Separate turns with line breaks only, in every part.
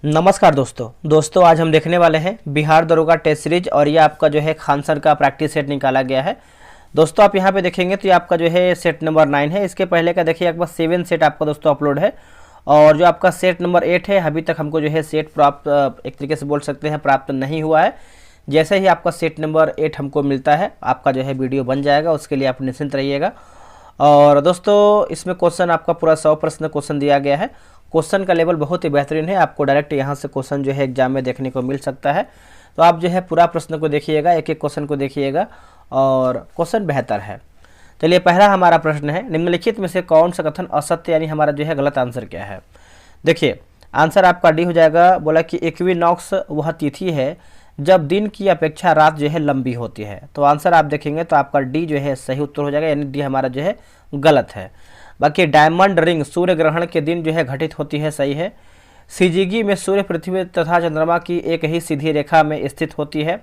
नमस्कार दोस्तों आज हम देखने वाले हैं बिहार दरोगा टेस्ट सीरीज और ये आपका जो है खान सर का प्रैक्टिस सेट निकाला गया है। दोस्तों आप यहाँ पे देखेंगे तो ये आपका जो है सेट नंबर 9 है। इसके पहले का देखिए आपका 7 सेट आपका दोस्तों अपलोड है और जो आपका सेट नंबर 8 है अभी तक हमको जो है सेट प्राप्त एक तरीके से बोल सकते हैं प्राप्त नहीं हुआ है। जैसे ही आपका सेट नंबर 8 हमको मिलता है आपका जो है वीडियो बन जाएगा, उसके लिए आप निश्चिंत रहिएगा। और दोस्तों इसमें क्वेश्चन आपका पूरा 100 प्रश्न क्वेश्चन दिया गया है। क्वेश्चन का लेवल बहुत ही बेहतरीन है, आपको डायरेक्ट यहाँ से क्वेश्चन जो है एग्जाम में देखने को मिल सकता है। तो आप जो है पूरा प्रश्न को देखिएगा, एक एक क्वेश्चन को देखिएगा और क्वेश्चन बेहतर है। चलिए पहला हमारा प्रश्न है, निम्नलिखित में से कौन सा कथन असत्य यानी हमारा जो है गलत आंसर क्या है। देखिए आंसर आपका डी हो जाएगा। बोला कि इक्विनॉक्स वह तिथि है जब दिन की अपेक्षा रात जो है लंबी होती है। तो आंसर आप देखेंगे तो आपका डी जो है सही उत्तर हो जाएगा, यानी डी हमारा जो है गलत है। बाकी डायमंड रिंग सूर्य ग्रहण के दिन जो है घटित होती है, सही है। सिजिगी में सूर्य पृथ्वी तथा चंद्रमा की एक ही सीधी रेखा में स्थित होती है।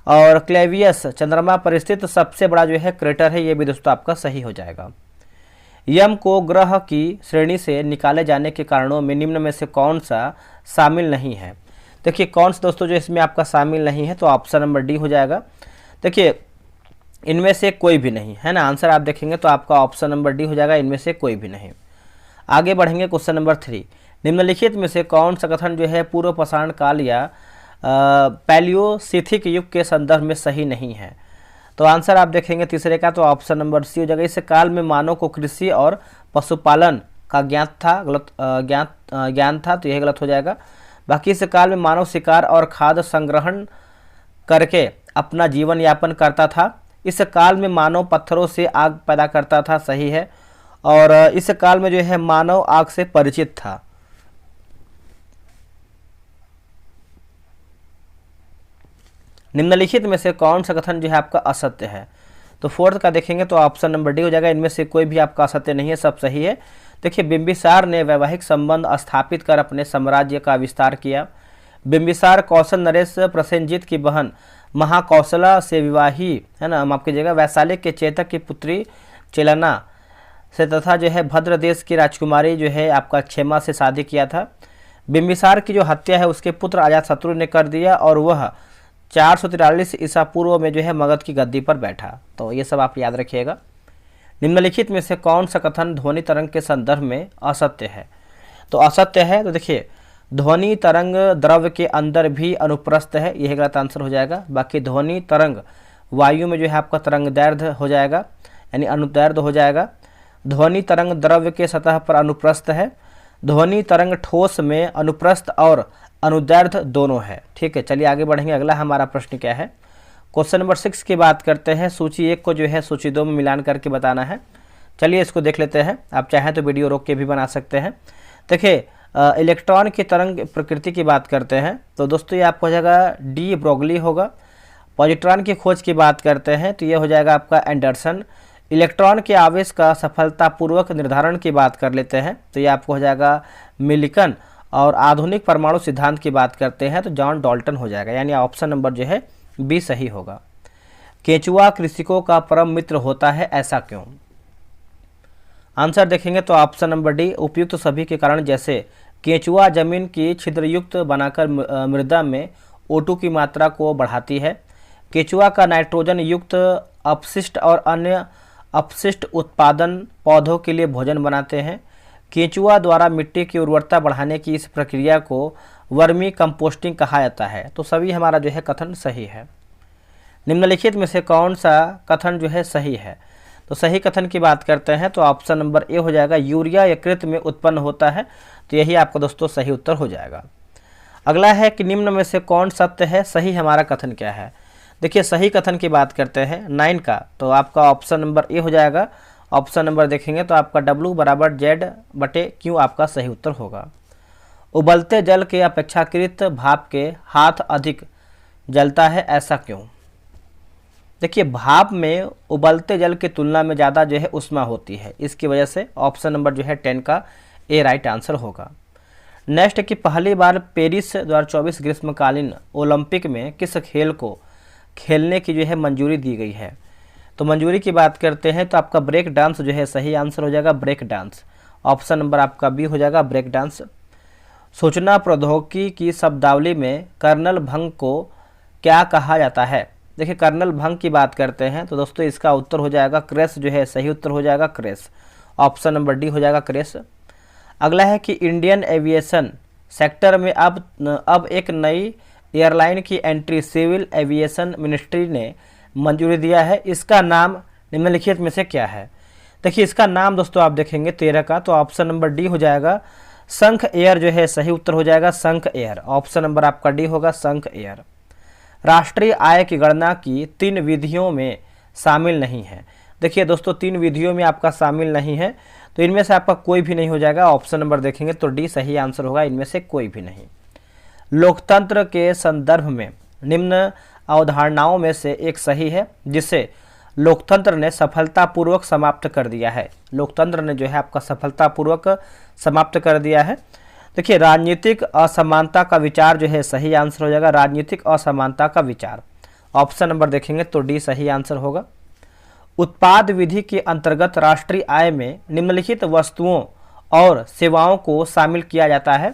और क्लेवियस चंद्रमा पर स्थित सबसे बड़ा जो है क्रेटर है, ये भी दोस्तों आपका सही हो जाएगा। यम को ग्रह की श्रेणी से निकाले जाने के कारणों में निम्न में से कौन सा शामिल नहीं है। देखिए कौन सा दोस्तों जो इसमें आपका शामिल नहीं है, तो ऑप्शन नंबर डी हो जाएगा। देखिए इनमें से कोई भी नहीं है ना, आंसर आप देखेंगे तो आपका ऑप्शन नंबर डी हो जाएगा, इनमें से कोई भी नहीं। आगे बढ़ेंगे क्वेश्चन नंबर 3, निम्नलिखित में से कौन सा कथन जो है पूर्व पाषाण काल या पैलियोसिथिक युग के संदर्भ में सही नहीं है। तो आंसर आप देखेंगे तीसरे का, तो ऑप्शन नंबर सी हो जाएगा। इस काल में मानव को कृषि और पशुपालन का ज्ञान था, तो यह गलत हो जाएगा। बाकी इस काल में मानव शिकार और खाद्य संग्रहण करके अपना जीवन यापन करता था। इस काल में मानव पत्थरों से आग पैदा करता था, सही है। और इस काल में जो है मानव आग से परिचित था। निम्नलिखित में से कौन सा कथन जो है आपका असत्य है। तो फोर्थ का देखेंगे तो ऑप्शन नंबर डी हो जाएगा, इनमें से कोई भी आपका असत्य नहीं है, सब सही है। देखिए बिंबिसार ने वैवाहिक संबंध स्थापित कर अपने साम्राज्य का विस्तार किया। बिंबिसार कौशल नरेश प्रसेनजीत की बहन महाकौशला से विवाही है ना, माफ कीजिएगा, वैशाली के चेतक की पुत्री चेलना से तथा जो है भद्र देश की राजकुमारी जो है आपका क्षेमा से शादी किया था। बिंबिसार की जो हत्या है उसके पुत्र अजातशत्रु ने कर दिया और वह 443 ईसा पूर्व में जो है मगध की गद्दी पर बैठा। तो ये सब आप याद रखिएगा। निम्नलिखित में से कौन सा कथन ध्वनि तरंग के संदर्भ में असत्य है। तो असत्य है, तो देखिए ध्वनि तरंग द्रव्य के अंदर भी अनुप्रस्थ है, यह गलत आंसर हो जाएगा। बाकी ध्वनि तरंग वायु में जो है आपका तरंगदैर्ध्य हो जाएगा, यानी अनुदैर्ध्य हो जाएगा। ध्वनि तरंग द्रव्य के सतह पर अनुप्रस्थ है। ध्वनि तरंग ठोस में अनुप्रस्थ और अनुदैर्ध्य दोनों है। ठीक है, चलिए आगे बढ़ेंगे। अगला हमारा प्रश्न क्या है, क्वेश्चन नंबर 6 की बात करते हैं। सूची 1 को जो है सूची 2 में मिलान करके बताना है। चलिए इसको देख लेते हैं, आप चाहें तो वीडियो रोक के भी बना सकते हैं। देखिए इलेक्ट्रॉन की तरंग प्रकृति की बात करते हैं तो दोस्तों ये आपको हो जाएगा डी ब्रोगली होगा। पॉजिट्रॉन की खोज की बात करते हैं तो ये हो जाएगा आपका एंडरसन। इलेक्ट्रॉन के आवेश का सफलतापूर्वक निर्धारण की बात कर लेते हैं तो ये आपको हो जाएगा मिलिकन। और आधुनिक परमाणु सिद्धांत की बात करते हैं तो जॉन डाल्टन हो जाएगा, यानी ऑप्शन नंबर जो है बी सही होगा। केंचुआ कृषकों का परम मित्र होता है, ऐसा क्यों। आंसर देखेंगे तो ऑप्शन नंबर डी, उपयुक्त सभी के कारण, जैसे केंचुआ जमीन की छिद्रयुक्त बनाकर मृदा में O2 की मात्रा को बढ़ाती है। केंचुआ का नाइट्रोजन युक्त अपशिष्ट और अन्य अपशिष्ट उत्पादन पौधों के लिए भोजन बनाते हैं। केंचुआ द्वारा मिट्टी की उर्वरता बढ़ाने की इस प्रक्रिया को वर्मी कंपोस्टिंग कहा जाता है। तो सभी हमारा जो है कथन सही है। निम्नलिखित में से कौन सा कथन जो है सही है। तो सही कथन की बात करते हैं तो ऑप्शन नंबर ए हो जाएगा, यूरिया यकृत में उत्पन्न होता है। तो यही आपका दोस्तों सही उत्तर हो जाएगा। अगला है कि निम्न में से कौन सत्य है, सही हमारा कथन क्या है। देखिए सही कथन की बात करते हैं 9 का, तो आपका ऑप्शन नंबर ए हो जाएगा। ऑप्शन नंबर देखेंगे तो आपका W बराबर Z/Q आपका सही उत्तर होगा। उबलते जल के अपेक्षाकृत भाप के हाथ अधिक जलता है, ऐसा क्यों। देखिए भाप में उबलते जल की तुलना में ज़्यादा जो है उष्मा होती है, इसकी वजह से ऑप्शन नंबर जो है 10 का ए राइट आंसर होगा। नेक्स्ट की पहली बार पेरिस 2024 ग्रीष्मकालीन ओलंपिक में किस खेल को खेलने की जो है मंजूरी दी गई है। तो मंजूरी की बात करते हैं तो आपका ब्रेक डांस जो है सही आंसर हो जाएगा, ब्रेक डांस। ऑप्शन नंबर आपका बी हो जाएगा, ब्रेक डांस। सूचना प्रौद्योगिकी की शब्दावली में कर्नल भंग को क्या कहा जाता है? देखिए कर्नल भंग की बात करते हैं तो दोस्तों इसका उत्तर हो जाएगा क्रेश, जो है सही उत्तर हो जाएगा क्रेश। ऑप्शन नंबर डी हो जाएगा क्रेश। अगला है कि इंडियन एविएशन सेक्टर में अब एक नई एयरलाइन की एंट्री सिविल एविएशन मिनिस्ट्री ने मंजूरी दिया है। इसका नाम निम्नलिखित में से क्या है? देखिए इसका नाम दोस्तों आप देखेंगे 13 का, तो ऑप्शन नंबर डी हो जाएगा संख एयर, जो है सही उत्तर हो जाएगा संख एयर। ऑप्शन नंबर आपका डी होगा संख एयर। राष्ट्रीय आय की गणना की 3 विधियों में शामिल नहीं है। देखिए दोस्तों 3 विधियों में आपका शामिल नहीं है, तो इनमें से आपका कोई भी नहीं हो जाएगा। ऑप्शन नंबर देखेंगे तो डी सही आंसर होगा, इनमें से कोई भी नहीं। लोकतंत्र के संदर्भ में निम्न अवधारणाओं में से एक सही है जिसे लोकतंत्र ने सफलतापूर्वक समाप्त कर दिया है। लोकतंत्र ने जो है आपका सफलतापूर्वक समाप्त कर दिया है। देखिए राजनीतिक असमानता का विचार जो है सही आंसर हो जाएगा, राजनीतिक असमानता का विचार। ऑप्शन नंबर देखेंगे तो डी सही आंसर होगा। उत्पाद विधि के अंतर्गत राष्ट्रीय आय में निम्नलिखित वस्तुओं और सेवाओं को शामिल किया जाता है।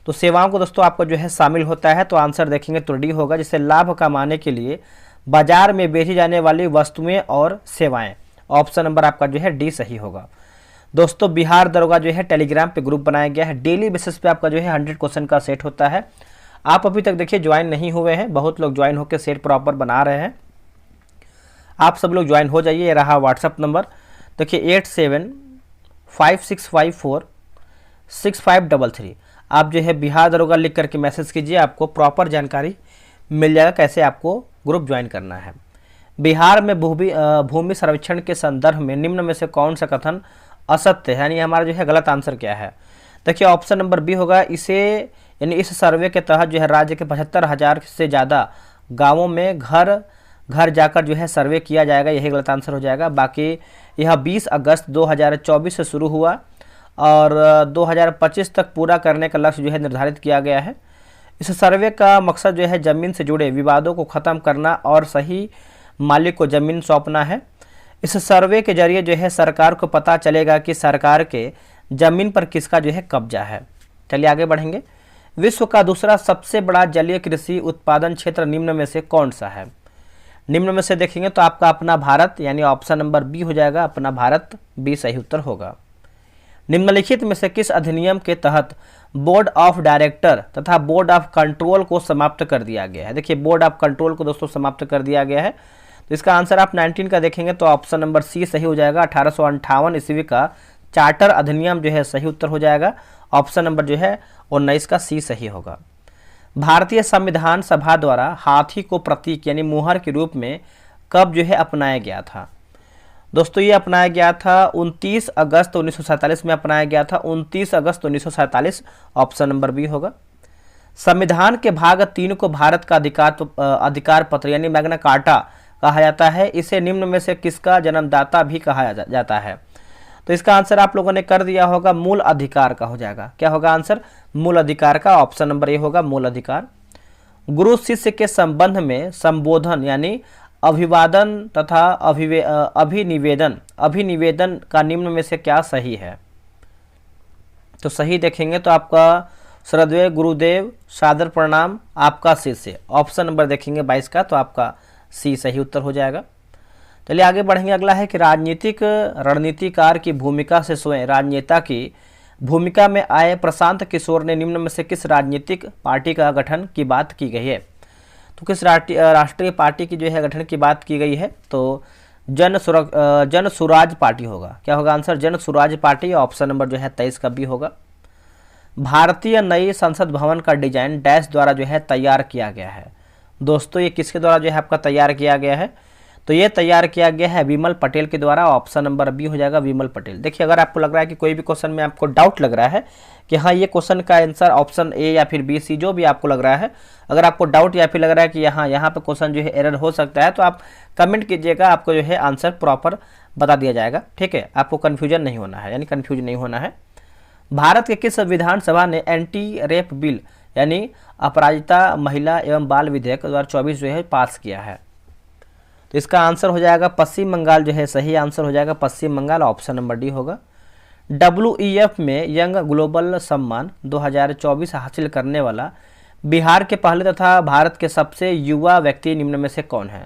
तो सेवाओं को दोस्तों आपको जो है शामिल होता है, तो आंसर देखेंगे तो डी होगा, जिससे लाभ कमाने के लिए बाजार में बेची जाने वाली वस्तुएं और सेवाएं। ऑप्शन नंबर आपका जो है डी सही होगा। दोस्तों बिहार दरोगा जो है टेलीग्राम पे ग्रुप बनाया गया है, डेली बेसिस पे आपका जो है 100 क्वेश्चन का सेट होता है। आप अभी तक देखिए ज्वाइन नहीं हुए हैं, बहुत लोग ज्वाइन होकर सेट प्रॉपर बना रहे हैं। आप सब लोग ज्वाइन हो जाइए। ये रहा व्हाट्सअप नंबर, देखिए 8756546533। आप जो है बिहार दरोगा लिख करके मैसेज कीजिए, आपको प्रॉपर जानकारी मिल जाएगा कैसे आपको ग्रुप ज्वाइन करना है। बिहार में भूमि सर्वेक्षण के संदर्भ में निम्न में से कौन सा कथन असत्य है, यानी हमारा जो है गलत आंसर क्या है? देखिए ऑप्शन नंबर बी होगा, यानी इस सर्वे के तहत जो है राज्य के 75,000 से ज़्यादा गाँवों में घर घर जाकर जो है सर्वे किया जाएगा, यही गलत आंसर हो जाएगा। बाकी यह 20 अगस्त 2024 से शुरू हुआ और 2025 तक पूरा करने का लक्ष्य जो है निर्धारित किया गया है। इस सर्वे का मकसद जो है ज़मीन से जुड़े विवादों को ख़त्म करना और सही मालिक को ज़मीन सौंपना है। इस सर्वे के जरिए जो है सरकार को पता चलेगा कि सरकार के ज़मीन पर किसका जो है कब्जा है। चलिए आगे बढ़ेंगे। विश्व का दूसरा सबसे बड़ा जलीय कृषि उत्पादन क्षेत्र निम्न में से कौन सा है? निम्न में से देखेंगे तो आपका अपना भारत, यानी ऑप्शन नंबर बी हो जाएगा अपना भारत, बी सही उत्तर होगा। निम्नलिखित में से किस अधिनियम के तहत बोर्ड ऑफ डायरेक्टर तथा बोर्ड ऑफ कंट्रोल को समाप्त कर दिया गया है? देखिए बोर्ड ऑफ कंट्रोल को दोस्तों समाप्त कर दिया गया है, तो इसका आंसर आप 19 का देखेंगे तो ऑप्शन नंबर सी सही हो जाएगा। 1858 ईस्वी का चार्टर अधिनियम जो है सही उत्तर हो जाएगा। ऑप्शन नंबर जो है 19 का सी सही होगा। भारतीय संविधान सभा द्वारा हाथी को प्रतीक यानी मुहर के रूप में कब जो है अपनाया गया था? दोस्तों ये अपनाया गया था 29 अगस्त 1947 में अपनाया गया था, 29 अगस्त 1947। ऑप्शन नंबर बी होगा। संविधान के भाग 3 को भारत का अधिकार पत्र यानी मैग्ना कार्टा कहा जाता है। इसे निम्न में से किसका जन्मदाता भी कहा जाता है? तो इसका आंसर आप लोगों ने कर दिया होगा, मूल अधिकार का हो जाएगा। क्या होगा आंसर? मूल अधिकार का। ऑप्शन नंबर ए होगा मूल अधिकार। गुरु शिष्य के संबंध में संबोधन यानी अभिवादन तथा अभिनिवेदन का निम्न में से क्या सही है? तो सही देखेंगे तो आपका श्रद्धेय गुरुदेव, सादर प्रणाम, आपका शिष्य। ऑप्शन नंबर देखेंगे 22 का, तो आपका सी सही उत्तर हो जाएगा। चलिए आगे बढ़ेंगे। अगला है कि राजनीतिक रणनीतिकार की भूमिका से स्वयं राजनेता की भूमिका में आए प्रशांत किशोर ने निम्न में से किस राजनीतिक पार्टी का गठन की बात की गई है? तो किस राष्ट्रीय पार्टी की जो है गठन की बात की गई है? तो जन सुराज पार्टी होगा। क्या होगा answer? Jan Suraaj party. Option number जो है 23 का भी होगा। भारतीय नई संसद भवन का डिजाइन डैश द्वारा जो है तैयार किया गया है। दोस्तों ये किसके द्वारा जो है आपका तैयार किया गया है? तो ये तैयार किया गया है विमल पटेल के द्वारा। ऑप्शन नंबर बी हो जाएगा विमल पटेल। देखिए अगर आपको लग रहा है कि कोई भी क्वेश्चन में आपको डाउट लग रहा है कि हाँ ये क्वेश्चन का आंसर ऑप्शन ए या फिर बी, सी, जो भी आपको लग रहा है, अगर आपको डाउट या फिर लग रहा है कि यहाँ पे क्वेश्चन जो है एरर हो सकता है, तो आप कमेंट कीजिएगा, आपको जो है आंसर प्रॉपर बता दिया जाएगा। ठीक है, आपको कन्फ्यूजन नहीं होना है, यानी कन्फ्यूज नहीं होना है। भारत के किस विधानसभा ने एंटी रेप बिल यानी अपराजिता महिला एवं बाल विधेयक 2024 जो है पास किया है? तो इसका आंसर हो जाएगा पश्चिम बंगाल जो है सही आंसर हो जाएगा पश्चिम बंगाल। ऑप्शन नंबर डी होगा। WEF में यंग ग्लोबल सम्मान 2024 हासिल करने वाला बिहार के पहले तथा भारत के सबसे युवा व्यक्ति निम्न में से कौन है।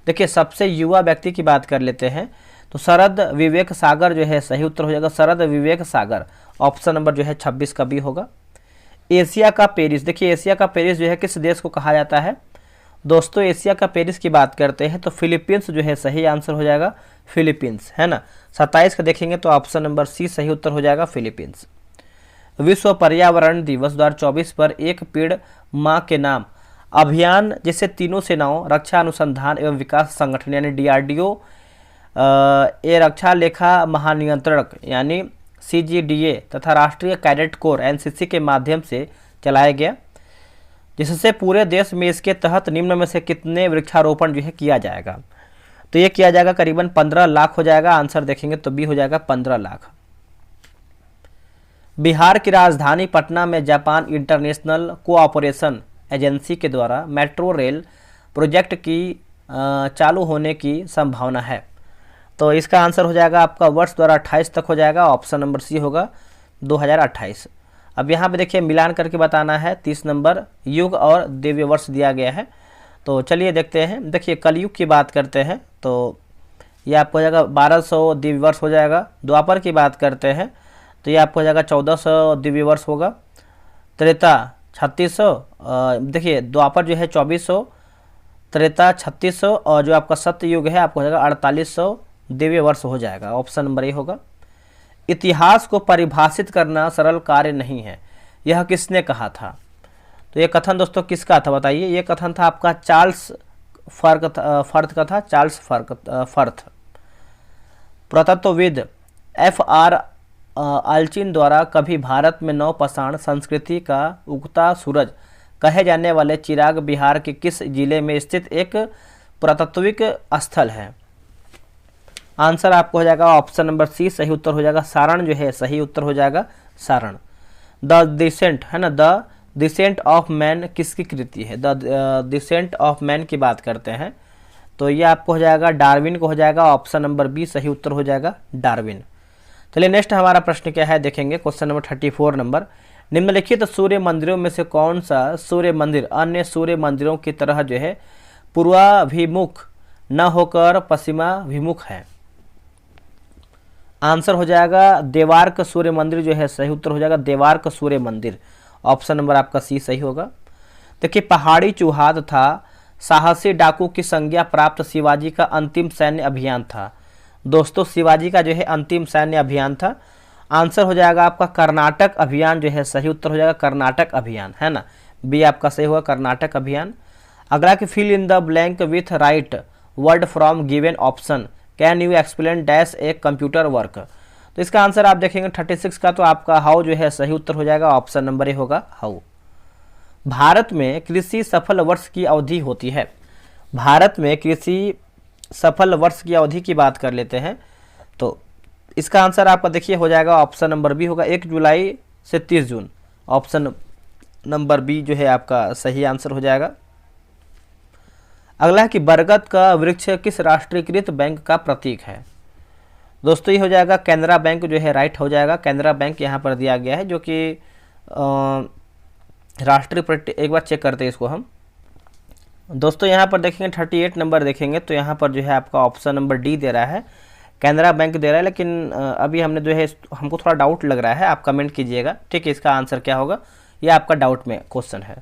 देखिए सबसे युवा व्यक्ति की बात कर लेते हैं तो शरद विवेक सागर जो है सही उत्तर हो जाएगा, शरद विवेक सागर। ऑप्शन नंबर जो है 26 का बी होगा। एशिया का पेरिस, देखिए एशिया का पेरिस जो है किस देश को कहा जाता है दोस्तों, एशिया का पेरिस की बात करते हैं तो फिलीपींस जो है सही आंसर हो जाएगा, फिलीपींस है ना। 27 का देखेंगे तो ऑप्शन नंबर सी सही उत्तर हो जाएगा, फिलीपींस। विश्व पर्यावरण दिवस 2024 पर एक पेड़ माँ के नाम अभियान जिसे तीनों सेनाओं, रक्षा अनुसंधान एवं विकास संगठन यानी DRDO, ए रक्षा लेखा महानियंत्रक यानी CGDA तथा राष्ट्रीय कैडेट कोर NCC के माध्यम से चलाया गया, जिससे पूरे देश में इसके तहत निम्न में से कितने वृक्षारोपण जो है किया जाएगा। तो ये किया जाएगा करीबन 15 लाख हो जाएगा। आंसर देखेंगे तो बी हो जाएगा 15 लाख। बिहार की राजधानी पटना में जापान इंटरनेशनल कोऑपरेशन एजेंसी के द्वारा मेट्रो रेल प्रोजेक्ट की चालू होने की संभावना है। तो इसका आंसर हो जाएगा आपका वर्ष 2028 तक हो जाएगा। ऑप्शन नंबर सी होगा 2028। अब यहाँ पे देखिए मिलान करके बताना है। 30 नंबर युग और दिव्य वर्ष दिया गया है, तो चलिए देखते हैं। देखिए कलयुग की बात करते हैं तो ये आपको हो जाएगा 1200 दिव्य वर्ष हो जाएगा। द्वापर की बात करते हैं तो ये आपको हो जाएगा 1400 दिव्य वर्ष होगा। त्रेता 3600, देखिए द्वापर जो है 2400, त्रेता 3600 और जो आपका सत्य युग है आपको हो जाएगा 4800 दिव्य वर्ष हो जाएगा। ऑप्शन नंबर ए होगा। इतिहास को परिभाषित करना सरल कार्य नहीं है, यह किसने कहा था। तो ये कथन दोस्तों किसका था बताइए। ये कथन था आपका चार्ल्स फर्थ का था, चार्ल्स फर्थ। पुरातत्वविद FR आल्चिन द्वारा कभी भारत में नवपाषाण संस्कृति का उगता सूरज कहे जाने वाले चिराग बिहार के किस जिले में स्थित एक पुरातत्विक स्थल है। आंसर आपको हो जाएगा ऑप्शन नंबर सी सही उत्तर हो जाएगा, सारण जो है सही उत्तर हो जाएगा, सारण। द डिसेंट है ना, द डिसेंट ऑफ मैन किसकी कृति है। द डिसेंट ऑफ मैन की बात करते हैं तो ये आपको हो जाएगा डार्विन को हो जाएगा। ऑप्शन नंबर बी सही उत्तर हो जाएगा, डार्विन। चलिए नेक्स्ट हमारा प्रश्न क्या है देखेंगे। क्वेश्चन नंबर 34 नंबर, निम्नलिखित सूर्य मंदिरों में से कौन सा सूर्य मंदिर अन्य सूर्य मंदिरों की तरह जो है पूर्वाभिमुख न होकर पश्चिमाभिमुख है। आंसर हो जाएगा देवार्क सूर्य मंदिर जो है सही उत्तर हो जाएगा, देवार्क सूर्य मंदिर। ऑप्शन नंबर आपका सी सही होगा। देखिए पहाड़ी चूहा था साहसी डाकू की संज्ञा प्राप्त शिवाजी का अंतिम सैन्य अभियान था। दोस्तों शिवाजी का जो है अंतिम सैन्य अभियान था। आंसर हो जाएगा आपका कर्नाटक अभियान जो है सही उत्तर हो जाएगा, कर्नाटक अभियान है ना, बी आपका सही होगा, कर्नाटक अभियान। अगला कि fill in the blank with right word from given option, can you explain dash a computer work. तो इसका आंसर आप देखेंगे 36 का तो आपका हाउ जो है सही उत्तर हो जाएगा। ऑप्शन नंबर ए होगा, हाउ। भारत में कृषि सफल वर्ष की अवधि होती है। भारत में कृषि सफल वर्ष की अवधि की बात कर लेते हैं तो इसका आंसर आपका देखिए हो जाएगा ऑप्शन नंबर बी होगा, 1 जुलाई से 30 जून। ऑप्शन नंबर बी जो है आपका सही आंसर हो जाएगा। अगला है कि बरगद का वृक्ष किस राष्ट्रीयकृत बैंक का प्रतीक है। दोस्तों ये हो जाएगा कैनरा बैंक जो है राइट हो जाएगा, कैनरा बैंक यहाँ पर दिया गया है जो कि राष्ट्रीय। एक बार चेक करते हैं इसको हम दोस्तों। यहाँ पर देखेंगे 38 नंबर देखेंगे तो यहाँ पर जो है आपका ऑप्शन नंबर डी दे रहा है, कैनरा बैंक दे रहा है, लेकिन अभी हमने जो है हमको थोड़ा डाउट लग रहा है, आप कमेंट कीजिएगा ठीक है इसका आंसर क्या होगा। ये आपका डाउट में क्वेश्चन है।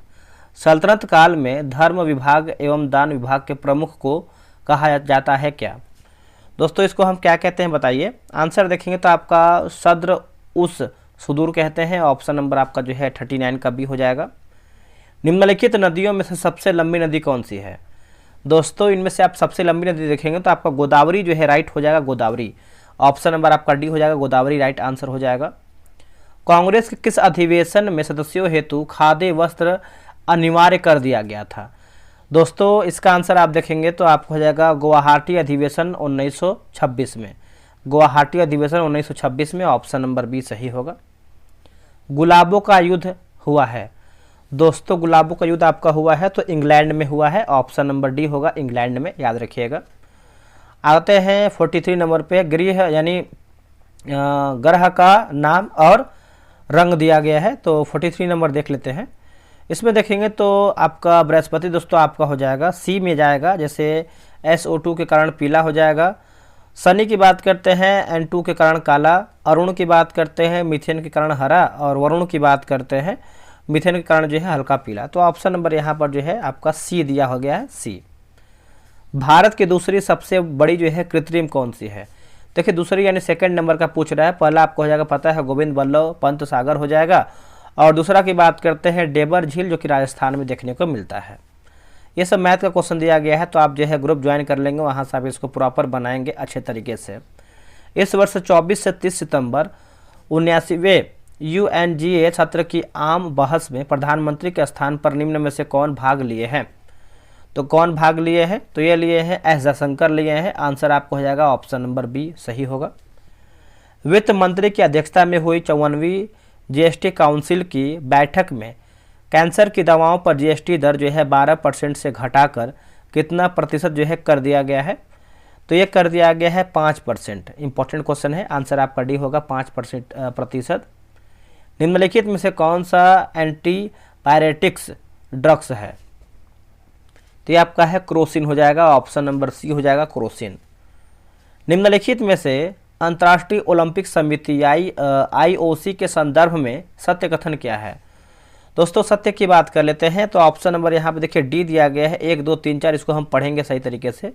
सल्तनत काल में धर्म विभाग एवं दान विभाग के प्रमुख को कहा जाता है क्या। दोस्तों इसको हम क्या कहते हैं बताइए। आंसर देखेंगे तो आपका सद्र उस सुदूर कहते हैं। ऑप्शन नंबर आपका जो है 39 का बी हो जाएगा। निम्नलिखित नदियों में से सबसे लंबी नदी कौन सी है। दोस्तों इनमें से आप सबसे लंबी नदी देखेंगे तो आपका गोदावरी जो है राइट हो जाएगा, गोदावरी। ऑप्शन नंबर आपका डी हो जाएगा, गोदावरी राइट आंसर हो जाएगा। कांग्रेस के किस अधिवेशन में सदस्यों हेतु खाद्य वस्त्र अनिवार्य कर दिया गया था। दोस्तों इसका आंसर आप देखेंगे तो आपको हो जाएगा गुवाहाटी अधिवेशन 1926 में, गुवाहाटी अधिवेशन 1926 में। ऑप्शन नंबर बी सही होगा। गुलाबों का युद्ध हुआ है। दोस्तों गुलाबों का युद्ध आपका हुआ है तो इंग्लैंड में हुआ है। ऑप्शन नंबर डी होगा, इंग्लैंड में, याद रखिएगा। आते हैं 43 नंबर पे, गृह यानी ग्रह का नाम और रंग दिया गया है। तो 43 नंबर देख लेते हैं। इसमें देखेंगे तो आपका बृहस्पति दोस्तों आपका हो जाएगा सी में जाएगा, जैसे SO2 के कारण पीला हो जाएगा। शनि की बात करते हैं N2 के कारण काला, अरुण की बात करते हैं मीथेन के कारण हरा, और वरुण की बात करते हैं मीथेन के कारण जो है हल्का पीला। तो ऑप्शन नंबर यहाँ पर जो है आपका सी दिया हो गया है, सी। भारत की दूसरी सबसे बड़ी जो है कृत्रिम कौन सी है? देखिए दूसरी यानी सेकंड नंबर का पूछ रहा है। पहला आपको हो जाएगा पता है गोविंद बल्लभ पंत सागर हो जाएगा, और दूसरा की बात करते हैं डेबर झील जो कि राजस्थान में देखने को मिलता है। ये सब मैथ का क्वेश्चन दिया गया है, तो आप जो है ग्रुप ज्वाइन कर लेंगे, वहाँ से आप इसको प्रॉपर बनाएंगे अच्छे तरीके से। इस वर्ष 24 से 30 सितंबर 79वें UNGA सत्र की आम बहस में प्रधानमंत्री के स्थान पर निम्न में से कौन भाग लिए हैं? तो कौन भाग लिए हैं? तो ये लिए हैं एस जयशंकर लिए हैं। आंसर आपको हो जाएगा ऑप्शन नंबर बी सही होगा। वित्त मंत्री की अध्यक्षता में हुई 54वीं GST काउंसिल की बैठक में कैंसर की दवाओं पर GST दर जो है 12% से घटाकर कितना प्रतिशत जो है कर दिया गया है? तो ये कर दिया गया है 5%। इंपॉर्टेंट क्वेश्चन है, आंसर आपका डी होगा 5% प्रतिशत। निम्नलिखित में से कौन सा एंटीपायरेटिक्स ड्रग्स है? तो ये आपका है क्रोसिन हो जाएगा, ऑप्शन नंबर सी हो जाएगा क्रोसिन। निम्नलिखित में से अंतर्राष्ट्रीय ओलंपिक समिति IOC के संदर्भ में सत्य कथन क्या है? दोस्तों सत्य की बात कर लेते हैं, तो ऑप्शन नंबर यहाँ पे देखिए डी दिया गया है। 1 2 3 4 इसको हम पढ़ेंगे सही तरीके से।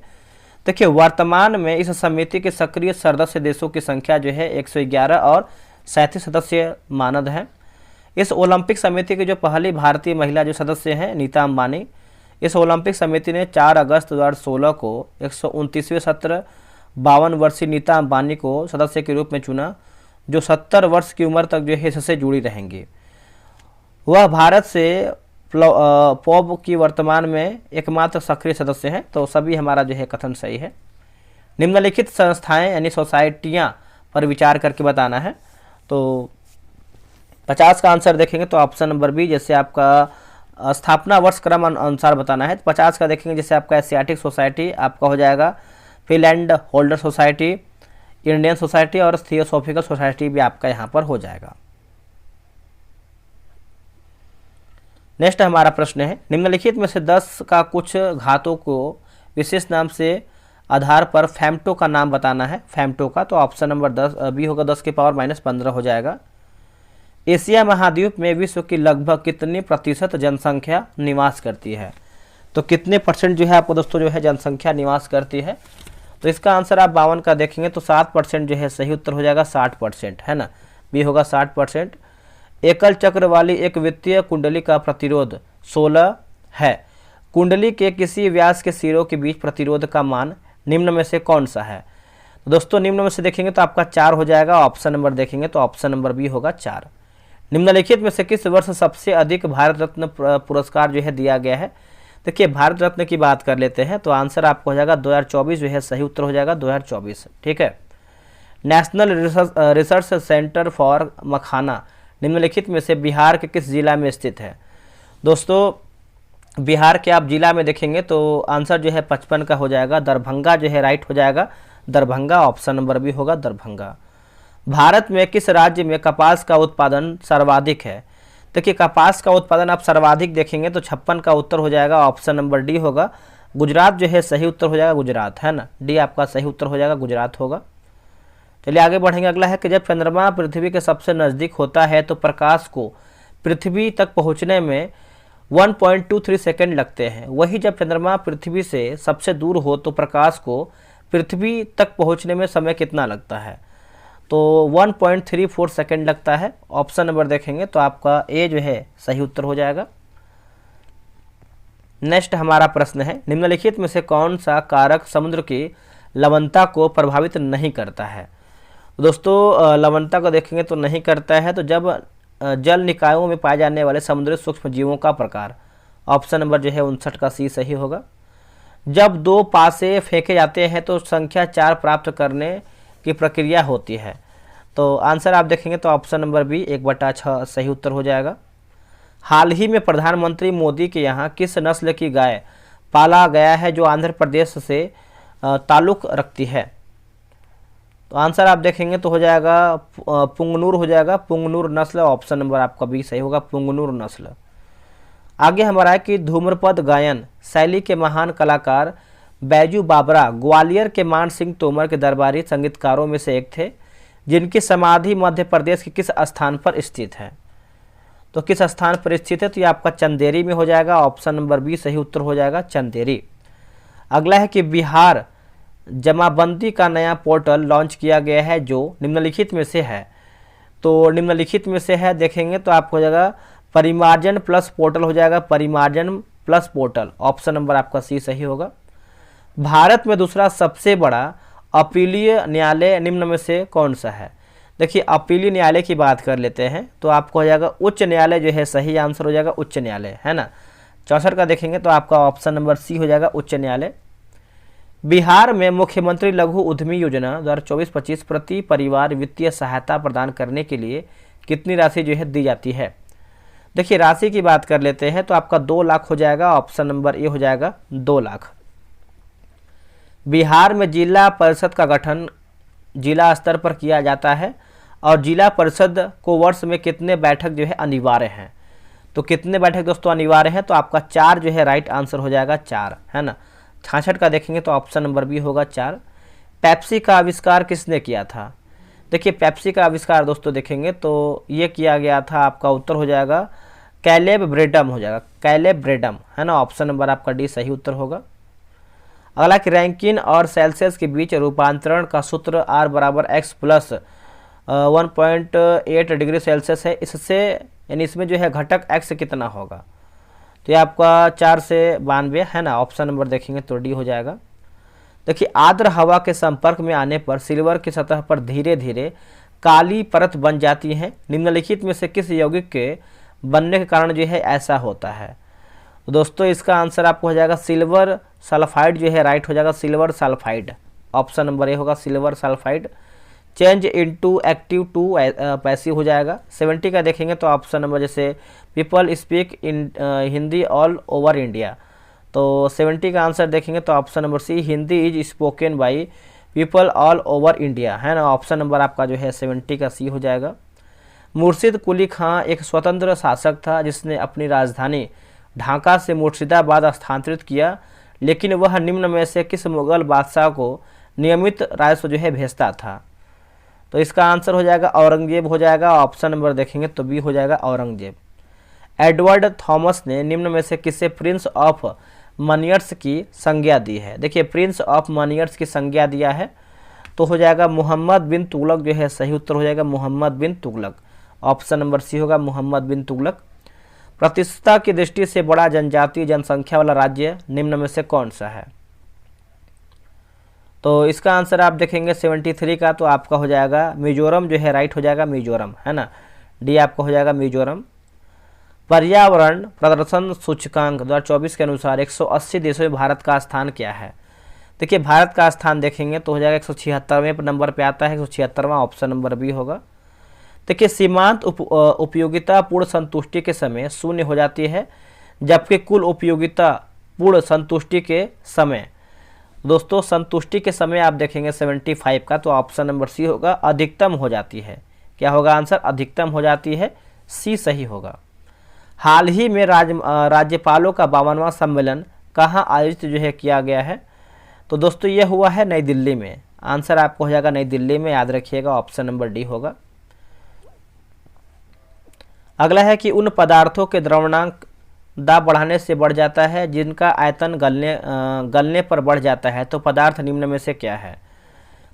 देखिए वर्तमान में इस समिति के सक्रिय सदस्य देशों की संख्या जो है 111 और 37 सदस्य मानद हैं। इस ओलंपिक समिति की जो पहली भारतीय महिला जो सदस्य हैं नीता अंबानी। इस ओलंपिक समिति ने 4 अगस्त 2016 को 129वें सत्र 52 वर्षीय नीता अंबानी को सदस्य के रूप में चुना, जो 70 वर्ष की उम्र तक जो है इससे जुड़ी रहेंगी। वह भारत से पॉब की वर्तमान में एकमात्र सक्रिय सदस्य हैं। तो सभी हमारा जो है कथन सही है। निम्नलिखित संस्थाएं यानी सोसाइटियां पर विचार करके बताना है। तो 50 का आंसर देखेंगे तो ऑप्शन नंबर बी, जैसे आपका स्थापना वर्ष क्रम अनुसार बताना है। 50 का देखेंगे जैसे आपका एशियाटिक सोसाइटी आपका हो जाएगा, Finland holder society, Indian society और थियोसॉफिकल सोसाइटी भी आपका यहाँ पर हो जाएगा। नेक्स्ट हमारा प्रश्न है, निम्नलिखित में से 10 का कुछ घातों को विशेष नाम से आधार पर फैम्टो का नाम बताना है। फैम्टो का तो ऑप्शन नंबर 10 बी होगा, 10 की पावर -15 हो जाएगा। एशिया महाद्वीप में विश्व की लगभग कितनी प्रतिशत जनसंख्या निवास करती है? तो कितने % जो है आपको दोस्तों जो है जनसंख्या निवास करती है? तो इसका आंसर आप 52 का देखेंगे तो 7% जो है सही उत्तर हो जाएगा, 60% है ना, बी होगा 60%। एकल चक्र वाली एक वित्तीय कुंडली का प्रतिरोध 16 है। कुंडली के किसी व्यास के सिरों के बीच प्रतिरोध का मान निम्न में से कौन सा है? तो दोस्तों निम्न में से देखेंगे तो आपका 4 हो जाएगा। ऑप्शन नंबर देखेंगे तो ऑप्शन नंबर बी होगा 4। निम्नलिखित में से किस वर्ष सबसे अधिक भारत रत्न पुरस्कार जो है दिया गया है? देखिए भारत रत्न की बात कर लेते हैं तो आंसर आपको हो जाएगा 2024 जो है सही उत्तर हो जाएगा 2024। ठीक है। नेशनल रिसर्च सेंटर फॉर मखाना निम्नलिखित में से बिहार के किस जिला में स्थित है? दोस्तों बिहार के आप जिला में देखेंगे तो आंसर जो है 55 का हो जाएगा, दरभंगा जो है राइट हो जाएगा, दरभंगा ऑप्शन नंबर बी होगा दरभंगा। भारत में किस राज्य में कपास का उत्पादन सर्वाधिक है? देखिए कपास का उत्पादन आप सर्वाधिक देखेंगे तो 56 का उत्तर हो जाएगा, ऑप्शन नंबर डी होगा गुजरात जो है सही उत्तर हो जाएगा, गुजरात है ना, डी आपका सही उत्तर हो जाएगा, गुजरात होगा। चलिए आगे बढ़ेंगे। अगला है कि जब चंद्रमा पृथ्वी के सबसे नज़दीक होता है तो प्रकाश को पृथ्वी तक पहुंचने में 1.23 सेकंड लगते हैं, वही जब चंद्रमा पृथ्वी से सबसे दूर हो तो प्रकाश को पृथ्वी तक पहुंचने में समय कितना लगता है? तो 1.34 सेकंड लगता है। ऑप्शन नंबर देखेंगे तो आपका ए जो है सही उत्तर हो जाएगा। नेक्स्ट हमारा प्रश्न है, निम्नलिखित में से कौन सा कारक समुद्र की लवणता को प्रभावित नहीं करता है? दोस्तों लवणता को देखेंगे तो नहीं करता है तो जब जल निकायों में पाए जाने वाले समुद्री सूक्ष्म जीवों का प्रकार, ऑप्शन नंबर जो है 59 का सी सही होगा। जब 2 पासे फेंके जाते हैं तो संख्या 4 प्राप्त करने की प्रक्रिया होती है, तो आंसर आप देखेंगे तो ऑप्शन नंबर बी 1/6 सही उत्तर हो जाएगा। हाल ही में प्रधानमंत्री मोदी के यहाँ किस नस्ल की गाय पाला गया है जो आंध्र प्रदेश से ताल्लुक़ रखती है? तो आंसर आप देखेंगे तो हो जाएगा पुंगनूर हो जाएगा, पुंगनूर नस्ल, ऑप्शन नंबर आपका बी सही होगा, पुंगनूर नस्ल। आगे हमारा है कि धूम्रपद गायन शैली के महान कलाकार बैजू बाबरा ग्वालियर के मान सिंह तोमर के दरबारी संगीतकारों में से एक थे, जिनकी समाधि मध्य प्रदेश के किस स्थान पर स्थित है। तो किस स्थान पर स्थित है, तो ये आपका चंदेरी में हो जाएगा, ऑप्शन नंबर बी सही उत्तर हो जाएगा, चंदेरी। अगला है कि बिहार जमाबंदी का नया पोर्टल लॉन्च किया गया है जो निम्नलिखित में से है। तो निम्नलिखित में से है देखेंगे तो आपको हो जाएगा परिमार्जन प्लस पोर्टल हो जाएगा, परिमार्जन प्लस पोर्टल, ऑप्शन नंबर आपका सी सही होगा। भारत में दूसरा सबसे बड़ा अपीलीय न्यायालय निम्न में से कौन सा है। देखिए अपीलीय न्यायालय की बात कर लेते हैं तो आपको हो जाएगा उच्च न्यायालय जो है सही आंसर हो जाएगा, उच्च न्यायालय है ना। 64 का देखेंगे तो आपका ऑप्शन नंबर सी हो जाएगा, उच्च न्यायालय। बिहार में मुख्यमंत्री लघु उद्यमी योजना 2024-25 प्रति परिवार वित्तीय सहायता प्रदान करने के लिए कितनी राशि जो है दी जाती है। देखिए राशि की बात कर लेते हैं तो आपका 2 लाख हो जाएगा, ऑप्शन नंबर ए हो जाएगा 2 लाख। बिहार में जिला परिषद का गठन जिला स्तर पर किया जाता है और जिला परिषद को वर्ष में कितने बैठक जो है अनिवार्य हैं। तो कितने बैठक दोस्तों अनिवार्य हैं, तो आपका 4 जो है राइट आंसर हो जाएगा, 4 है ना। 66 का देखेंगे तो ऑप्शन नंबर बी होगा 4। पेप्सी का आविष्कार किसने किया था। देखिए पेप्सी का आविष्कार दोस्तों देखेंगे तो ये किया गया था, आपका उत्तर हो जाएगा कैलेब ब्रेडम हो जाएगा, कैलेब ब्रेडम है ना, ऑप्शन नंबर आपका डी सही उत्तर होगा। अगला कि रैंकिन और सेल्सियस के बीच रूपांतरण का सूत्र R बराबर x प्लस 1.8 डिग्री सेल्सियस है, इससे यानी इसमें जो है घटक x कितना होगा। तो ये आपका 4 से 92 है ना, ऑप्शन नंबर देखेंगे तो डी हो जाएगा। देखिए आर्द्र हवा के संपर्क में आने पर सिल्वर की सतह पर धीरे धीरे काली परत बन जाती है, निम्नलिखित में से किस यौगिक के बनने के कारण जो है ऐसा होता है। तो दोस्तों इसका आंसर आपको हो जाएगा सिल्वर सल्फाइड जो है राइट हो जाएगा, silver sulphide, option number A होगा, silver sulphide. Change into active to passive हो जाएगा। 70 का देखेंगे तो ऑप्शन नंबर जैसे people speak in Hindi all over India, तो 70 का आंसर देखेंगे तो option number C Hindi is spoken by people all over India है ना, ऑप्शन नंबर आपका जो है 70 का सी हो जाएगा। मुर्शिद कुली खां एक स्वतंत्र शासक था जिसने अपनी राजधानी ढाका से मुर्शिदाबाद स्थानांतरित किया, लेकिन वह निम्न में से किस मुगल बादशाह को नियमित राजस्व जो है भेजता था। तो इसका आंसर हो जाएगा औरंगजेब हो जाएगा, ऑप्शन नंबर देखेंगे तो बी हो जाएगा औरंगजेब। एडवर्ड थॉमस ने निम्न में से किसे प्रिंस ऑफ मनियर्स की संज्ञा दी है। देखिए प्रिंस ऑफ मनियर्स की संज्ञा दिया है तो हो जाएगा मोहम्मद बिन तुगलक जो है सही उत्तर हो जाएगा, मोहम्मद बिन तुगलक, ऑप्शन नंबर सी होगा मोहम्मद बिन तुगलक। प्रतिशतता की दृष्टि से बड़ा जनजातीय जनसंख्या वाला राज्य निम्न में से कौन सा है। तो इसका आंसर आप देखेंगे 73 का तो आपका हो जाएगा मिजोरम जो है राइट हो जाएगा, मिजोरम है ना, डी आपका हो जाएगा मिजोरम। पर्यावरण प्रदर्शन सूचकांक 2024 के अनुसार 180 देशों में भारत का स्थान क्या है। देखिए भारत का स्थान देखेंगे तो हो जाएगा 176वें नंबर पे आता है, 176वां, ऑप्शन नंबर बी होगा। देखिए सीमांत उपयोगिता पूर्ण संतुष्टि के समय शून्य हो जाती है, जबकि कुल उपयोगिता पूर्ण संतुष्टि के समय दोस्तों संतुष्टि के समय आप देखेंगे 75 का तो ऑप्शन नंबर सी होगा, अधिकतम हो जाती है। क्या होगा आंसर, अधिकतम हो जाती है, सी सही होगा। हाल ही में राज्यपालों का 52वां सम्मेलन कहाँ आयोजित जो है किया गया है। तो दोस्तों ये हुआ है नई दिल्ली में, आंसर आपको हो जाएगा नई दिल्ली में, याद रखिएगा, ऑप्शन नंबर डी होगा। अगला है कि उन पदार्थों के द्रवणांक दाब बढ़ाने से बढ़ जाता है जिनका आयतन गलने पर बढ़ जाता है, तो पदार्थ निम्न में से क्या है।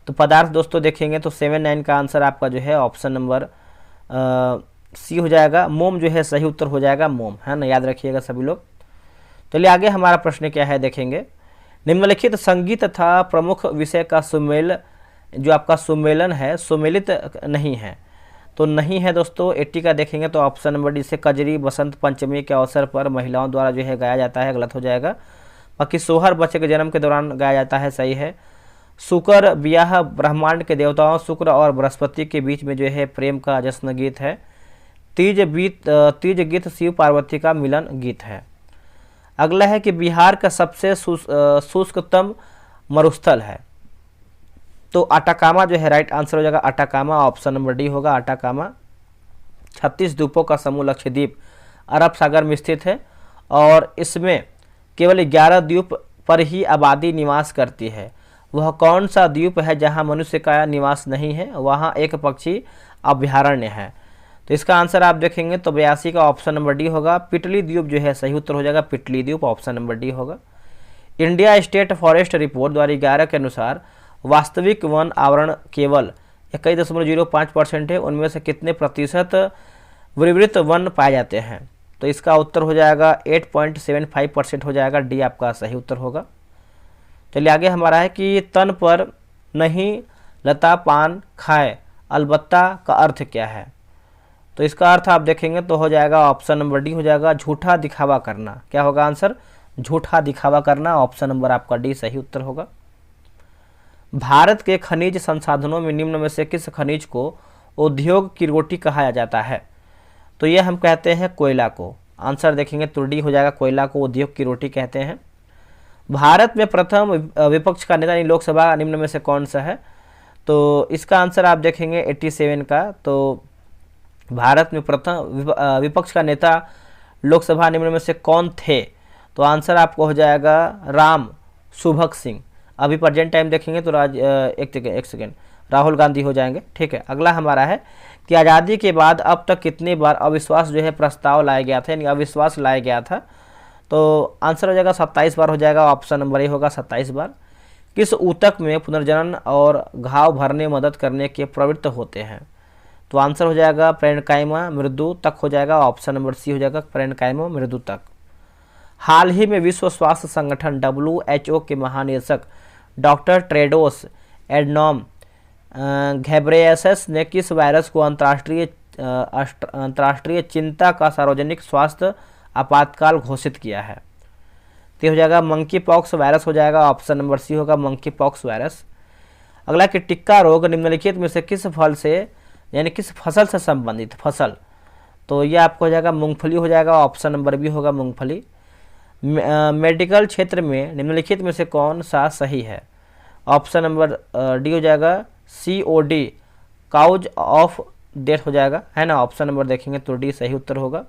तो पदार्थ दोस्तों देखेंगे तो 79 का आंसर आपका जो है ऑप्शन नंबर सी हो जाएगा, मोम जो है सही उत्तर हो जाएगा, मोम है ना, याद रखिएगा सभी लोग। चलिए आगे हमारा प्रश्न क्या है देखेंगे। निम्नलिखित संगीत तथा प्रमुख विषय का सुमेल जो आपका सुमेलन है सुमेलित नहीं है, तो नहीं है दोस्तों। 80 का देखेंगे तो ऑप्शन नंबर डी से कजरी बसंत पंचमी के अवसर पर महिलाओं द्वारा जो है गाया जाता है, गलत हो जाएगा। बाकी सोहर बच्चे के जन्म के दौरान गाया जाता है, सही है। शुक्र ब्याह ब्रह्मांड के देवताओं शुक्र और बृहस्पति के बीच में जो है प्रेम का जश्न गीत है। तीज गीत शिव पार्वती का मिलन गीत है। अगला है कि बिहार का सबसे शुष्कतम मरुस्थल है। तो अटाकामा जो है राइट आंसर हो जाएगा अटाकामा, ऑप्शन नंबर डी होगा अटाकामा। 36 द्वीपों का समूह लक्षद्वीप अरब सागर में स्थित है और इसमें केवल 11 द्वीप पर ही आबादी निवास करती है। वह कौन सा द्वीप है जहां मनुष्य का निवास नहीं है? वहां एक पक्षी अभ्यारण्य है। तो इसका आंसर आप देखेंगे तो 82 का ऑप्शन नंबर डी होगा, पिटली द्वीप जो है सही उत्तर हो जाएगा, पिटली द्वीप ऑप्शन नंबर डी होगा। इंडिया स्टेट फॉरेस्ट रिपोर्ट 2011 के अनुसार वास्तविक वन आवरण केवल 21.05% है, उनमें से कितने प्रतिशत विवृत वन पाए जाते हैं? तो इसका उत्तर हो जाएगा 8.75% हो जाएगा, डी आपका सही उत्तर होगा। चलिए आगे हमारा है कि तन पर नहीं लता पान खाए अलबत्ता का अर्थ क्या है? तो इसका अर्थ आप देखेंगे तो हो जाएगा ऑप्शन नंबर डी हो जाएगा झूठा दिखावा करना। क्या होगा आंसर? झूठा दिखावा करना, ऑप्शन नंबर आपका डी सही उत्तर होगा। भारत के खनिज संसाधनों में निम्न में से किस खनिज को उद्योग की रोटी कहा जाता है? तो ये हम कहते हैं कोयला को। आंसर देखेंगे तो डी हो जाएगा, कोयला को उद्योग की रोटी कहते हैं। भारत में प्रथम विपक्ष का नेता यानी लोकसभा निम्न में से कौन सा है? तो इसका आंसर आप देखेंगे 87 का। तो भारत में प्रथम विपक्ष का नेता लोकसभा निम्न में से कौन थे? तो आंसर आपको हो जाएगा राम सुभग सिंह। अभी प्रेजेंट टाइम देखेंगे तो एक सेकेंड राहुल गांधी हो जाएंगे। ठीक है, अगला हमारा है कि आज़ादी के बाद अब तक कितनी बार अविश्वास जो है प्रस्ताव लाया गया था यानी अविश्वास लाया गया था? तो आंसर हो जाएगा 27 बार हो जाएगा, ऑप्शन नंबर ए होगा 27 बार। किस ऊतक में पुनर्जनन और घाव भरने मदद करने के प्रवृत्त होते हैं? तो आंसर हो जाएगा प्रेरकाइमा मृदु तक हो जाएगा, ऑप्शन नंबर सी हो जाएगा प्रेरकाइमा मृदु तक। हाल ही में विश्व स्वास्थ्य संगठन WHO के महानिदेशक डॉक्टर टेड्रोस एडनॉम घेब्रेयेसस ने किस वायरस को अंतर्राष्ट्रीय चिंता का सार्वजनिक स्वास्थ्य आपातकाल घोषित किया है? तो हो जाएगा मंकी पॉक्स वायरस हो जाएगा, ऑप्शन नंबर सी होगा मंकी पॉक्स वायरस। अगला कि टिक्का रोग निम्नलिखित में से किस फल से यानी किस फसल से संबंधित फसल? तो ये आपको हो जाएगा मूंगफली हो जाएगा, ऑप्शन नंबर बी होगा मूंगफली। मेडिकल क्षेत्र में निम्नलिखित में से कौन सा सही है? ऑप्शन नंबर डी हो जाएगा COD काउज ऑफ डेथ हो जाएगा, है ना, ऑप्शन नंबर देखेंगे तो डी सही उत्तर होगा।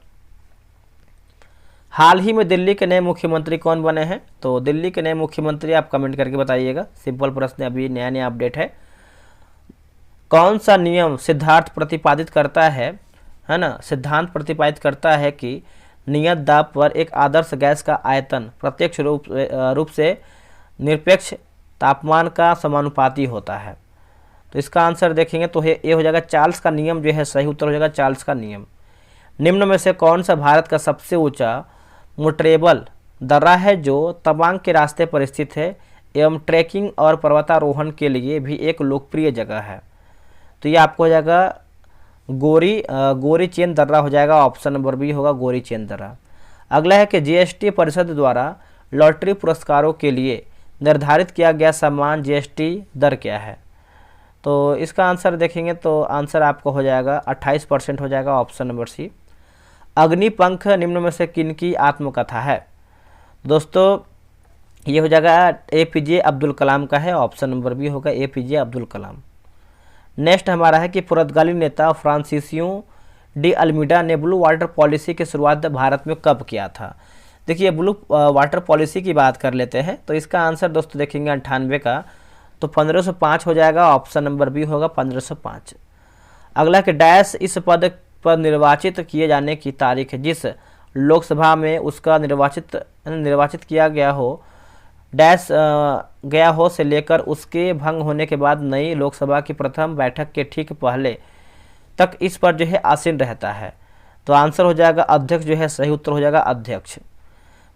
हाल ही में दिल्ली के नए मुख्यमंत्री कौन बने हैं? तो दिल्ली के नए मुख्यमंत्री आप कमेंट करके बताइएगा, सिंपल प्रश्न अभी नया नया अपडेट है। कौन सा नियम सिद्धांत प्रतिपादित करता है ना, सिद्धांत प्रतिपादित करता है कि नियत दाब पर एक आदर्श गैस का आयतन प्रत्यक्ष रूप से निरपेक्ष तापमान का समानुपाती होता है? तो इसका आंसर देखेंगे तो ये हो जाएगा चार्ल्स का नियम जो है सही उत्तर हो जाएगा चार्ल्स का नियम। निम्न में से कौन सा भारत का सबसे ऊंचा मोटरेबल दर्रा है जो तवांग के रास्ते पर स्थित है एवं ट्रैकिंग और पर्वतारोहण के लिए भी एक लोकप्रिय जगह है? तो ये आपको हो जाएगा गोरी चेन दर्रा हो जाएगा, ऑप्शन नंबर बी होगा गोरी चेन दर्रा। अगला है कि GST परिषद द्वारा लॉटरी पुरस्कारों के लिए निर्धारित किया गया समान GST दर क्या है? तो इसका आंसर देखेंगे तो आंसर आपको हो जाएगा 28% हो जाएगा, ऑप्शन नंबर सी। अग्निपंख निम्न में से किनकी आत्मकथा है? दोस्तों ये हो जाएगा APJ अब्दुल कलाम का है, ऑप्शन नंबर बी होगा APJ अब्दुल कलाम। नेक्स्ट हमारा है कि पुर्तगाली नेता फ्रांसिसियो डी अल्मीडा ने ब्लू वाटर पॉलिसी की शुरुआत भारत में कब किया था? देखिए ब्लू वाटर पॉलिसी की बात कर लेते हैं तो इसका आंसर दोस्तों देखेंगे 98 का, तो 1505 हो जाएगा, ऑप्शन नंबर बी होगा 1505। अगला कि डैश इस पद पर निर्वाचित किए जाने की तारीख है जिस लोकसभा में उसका निर्वाचित किया गया हो गया हो से लेकर उसके भंग होने के बाद नई लोकसभा की प्रथम बैठक के ठीक पहले तक इस पर जो है आसीन रहता है? तो आंसर हो जाएगा अध्यक्ष जो है सही उत्तर हो जाएगा अध्यक्ष।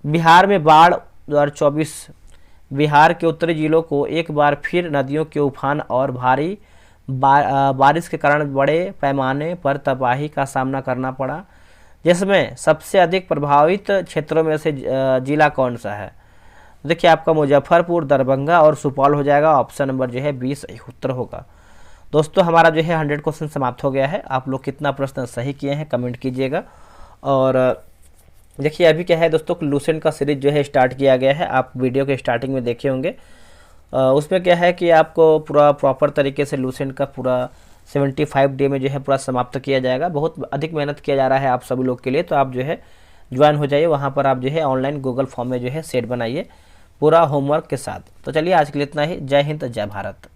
बिहार में बाढ़ 2024 बिहार के उत्तरी जिलों को एक बार फिर नदियों के उफान और भारी बारिश के कारण बड़े पैमाने पर तबाही का सामना करना पड़ा, जिसमें सबसे अधिक प्रभावित क्षेत्रों में से जिला कौन सा है? देखिए आपका मुजफ्फरपुर, दरभंगा और सुपौल हो जाएगा, ऑप्शन नंबर जो है 20 सही उत्तर होगा। दोस्तों हमारा जो है 100 क्वेश्चन समाप्त हो गया है। आप लोग कितना प्रश्न सही किए हैं कमेंट कीजिएगा। और देखिए अभी क्या है दोस्तों, लूसेंट का सीरीज जो है स्टार्ट किया गया है, आप वीडियो के स्टार्टिंग में देखे होंगे। उसमें क्या है कि आपको पूरा प्रॉपर तरीके से लूसेंट का पूरा 75 डे में जो है पूरा समाप्त किया जाएगा। बहुत अधिक मेहनत किया जा रहा है आप सभी लोग के लिए, तो आप जो है ज्वाइन हो जाइए। वहाँ पर आप जो है ऑनलाइन गूगल फॉर्म में जो है सेट बनाइए पूरा होमवर्क के साथ। तो चलिए आज के लिए इतना ही। जय हिंद, जय भारत।